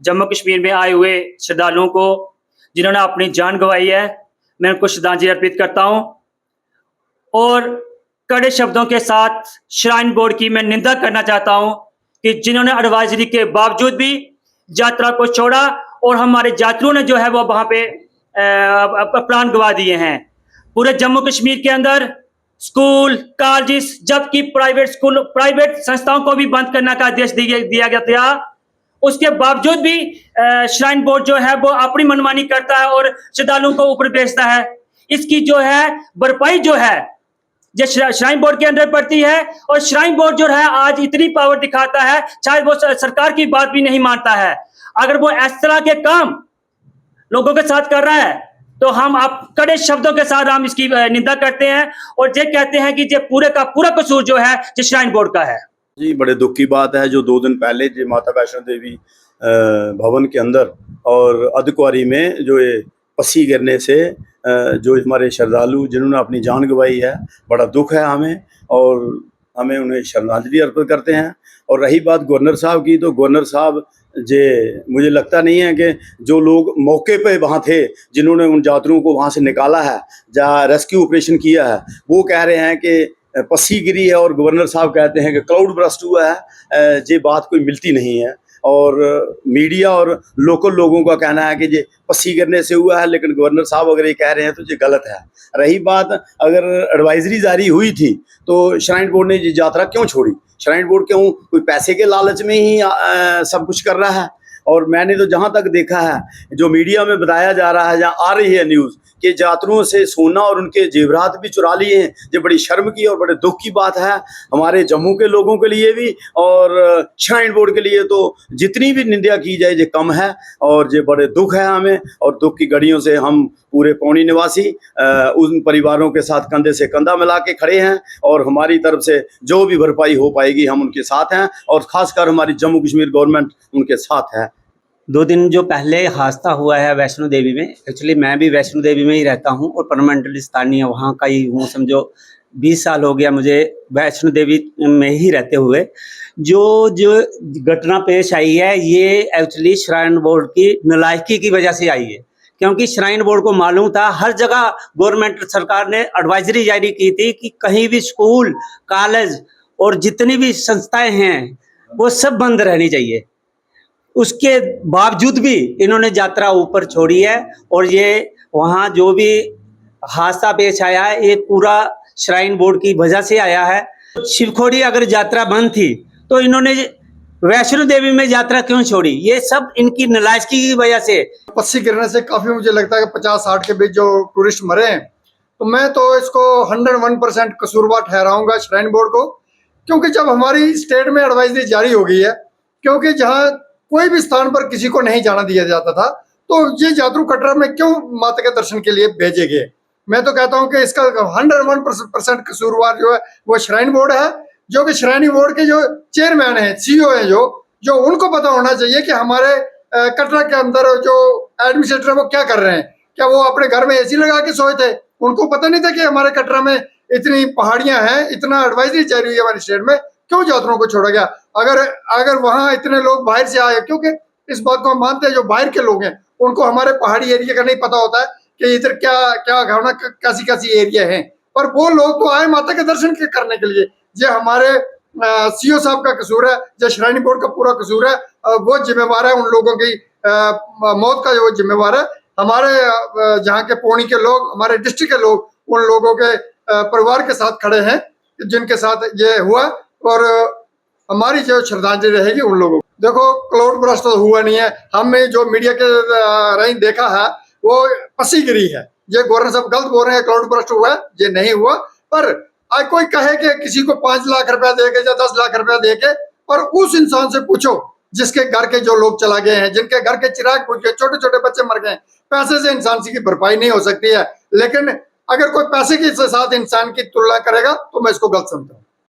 जम्मू कश्मीर में आए हुए श्रद्धालुओं को जिन्होंने अपनी जान गंवाई है, मैं उनको श्रद्धांजलि अर्पित करता हूं और कड़े शब्दों के साथ श्राइन बोर्ड की मैं निंदा करना चाहता हूं कि जिन्होंने एडवाइजरी के बावजूद भी यात्रा को छोड़ा और हमारे यात्रियों ने जो है वो वहां पे प्राण गंवा दिए हैं। पूरे जम्मू कश्मीर के अंदर स्कूल, कॉलेज, जबकि प्राइवेट संस्थाओं को भी बंद करने का आदेश दिया गया था, उसके बावजूद भी श्राइन बोर्ड जो है वो अपनी मनमानी करता है और श्रद्धालुओं को ऊपर भेजता है। इसकी जो है भरपाई जो है जो श्राइन बोर्ड के अंदर पड़ती है और श्राइन बोर्ड जो है आज इतनी पावर दिखाता है, शायद वो सरकार की बात भी नहीं मानता है। अगर वो इस तरह के काम लोगों के साथ कर रहा है तो हम आप कड़े शब्दों के साथ हम इसकी निंदा करते हैं और ये कहते हैं कि ये पूरे का पूरा कसूर जो है ये श्राइन बोर्ड का है। जी, बड़े दुख की बात है जो 2 दिन पहले जो माता वैष्णो देवी भवन के अंदर और अर्धकुंवारी में जो ये पसी गिरने से जो हमारे श्रद्धालु जिन्होंने अपनी जान गंवाई है, बड़ा दुख है हमें और हमें उन्हें श्रद्धांजलि अर्पित करते हैं। और रही बात गवर्नर साहब की, तो गवर्नर साहब मुझे लगता नहीं है कि जो लोग मौके पे वहाँ थे जिन्होंने उन यात्रियों को वहाँ से निकाला है, जहाँ रेस्क्यू ऑपरेशन किया है, वो कह रहे हैं कि पसी गिरी है और गवर्नर साहब कहते हैं कि क्लाउड बर्स्ट हुआ है। ये बात कोई मिलती नहीं है और मीडिया और लोकल लोगों का कहना है कि ये पसी गिरने से हुआ है, लेकिन गवर्नर साहब अगर ये कह रहे हैं तो ये गलत है। रही बात अगर एडवाइजरी जारी हुई थी तो श्राइन बोर्ड ने ये यात्रा क्यों छोड़ी? श्राइन बोर्ड क्यों कोई पैसे के लालच में ही सब कुछ कर रहा है? और मैंने तो जहाँ तक देखा है, जो मीडिया में बताया जा रहा है, जहाँ आ रही है न्यूज़ कि यात्रियों से सोना और उनके जेवरात भी चुरा लिए हैं, ये बड़ी शर्म की और बड़े दुख की बात है हमारे जम्मू के लोगों के लिए भी और श्राइन बोर्ड के लिए। तो जितनी भी निंदा की जाए ये कम है और ये बड़े दुख है हमें, और दुख की घड़ियों से हम पूरे पौनी निवासी उन परिवारों के साथ कंधे से कंधा मिला के खड़े हैं और हमारी तरफ से जो भी भरपाई हो पाएगी हम उनके साथ हैं और ख़ासकर हमारी जम्मू कश्मीर गवर्नमेंट उनके साथ है। 2 दिन जो पहले हादसा हुआ है वैष्णो देवी में, एक्चुअली मैं भी वैष्णो देवी में ही रहता हूं और परमानेंटली स्थानीय वहां का ही हूँ। समझो 20 साल हो गया मुझे वैष्णो देवी में ही रहते हुए। जो घटना पेश आई है ये एक्चुअली श्राइन बोर्ड की नालायकी की वजह से आई है, क्योंकि श्राइन बोर्ड को मालूम था, हर जगह गवर्नमेंट सरकार ने एडवाइजरी जारी की थी कि कहीं भी स्कूल, कॉलेज और जितनी भी संस्थाएं हैं वो सब बंद रहनी चाहिए। उसके बावजूद भी इन्होंने यात्रा ऊपर छोड़ी है और ये वहाँ जो भी हादसा पेश आया है ये पूरा श्राइन बोर्ड की वजह से आया है। शिवखोड़ी अगर यात्रा बंद थी तो इन्होंने वैष्णो देवी में यात्रा क्यों छोड़ी? ये सब इनकी नालायकी की वजह से। पस्सी गिरने से काफी मुझे लगता है कि 50-60 के बीच जो टूरिस्ट मरे हैं, तो मैं तो इसको 101% कसूरवार ठहराऊंगा श्राइन बोर्ड को, क्योंकि जब हमारी स्टेट में एडवाइजरी जारी हो गई है, क्योंकि जहाँ कोई भी स्थान पर किसी को नहीं जाना दिया जाता था, तो ये यात्रु कटरा में क्यों माता के दर्शन के लिए भेजे गए? मैं तो कहता हूँ कि इसका 101% कसूरवार जो है वो श्राइन बोर्ड है, जो कि श्राइन बोर्ड के जो चेयरमैन है, सीईओ है, जो उनको पता होना चाहिए कि हमारे कटरा के अंदर जो एडमिनिस्ट्रेटर है वो क्या कर रहे हैं। क्या वो अपने घर में एसी लगा के सोए थे? उनको पता नहीं था कि हमारे कटरा में इतनी पहाड़ियां हैं, इतना एडवाइजरी जारी हुई है हमारी स्टेट में, क्यों यात्रियों को छोड़ा गया? अगर वहां इतने लोग बाहर से आए, क्योंकि इस बात को हम मानते हैं जो बाहर के लोग हैं उनको हमारे पहाड़ी एरिया का नहीं पता होता है कि इधर क्या क्या घटना कैसी एरिया है, पर वो लोग तो आए माता के दर्शन करने के लिए। ये हमारे सीईओ साहब का कसूर है, जो श्राइन बोर्ड का पूरा कसूर है, वो जिम्मेवार है। उन लोगों की मौत का वो जिम्मेवार है। हमारे जहाँ के पौनी के लोग, हमारे डिस्ट्रिक्ट के लोग उन लोगों के परिवार के साथ खड़े हैं जिनके साथ ये हुआ, और हमारी जो श्रद्धांजलि रहेगी उन लोगों को। देखो, क्लाउड बर्स्ट तो हुआ नहीं है, हमने जो मीडिया के राही देखा है वो पसी गिरी है। ये गवर्नर साहब गलत बोल रहे हैं, क्लाउड बर्स्ट हुआ है, ये नहीं हुआ। पर आज कोई कहे कि किसी को 5 लाख रुपया दे के या 10 लाख रुपया दे के, और उस इंसान से पूछो जिसके घर के जो लोग चला गए हैं, जिनके घर के चिराग बुझ गए, छोटे छोटे बच्चे मर गए। पैसे से इंसान की भरपाई नहीं हो सकती है, लेकिन अगर कोई पैसे के साथ इंसान की तुलना करेगा तो मैं इसको गलत समझता हूँ।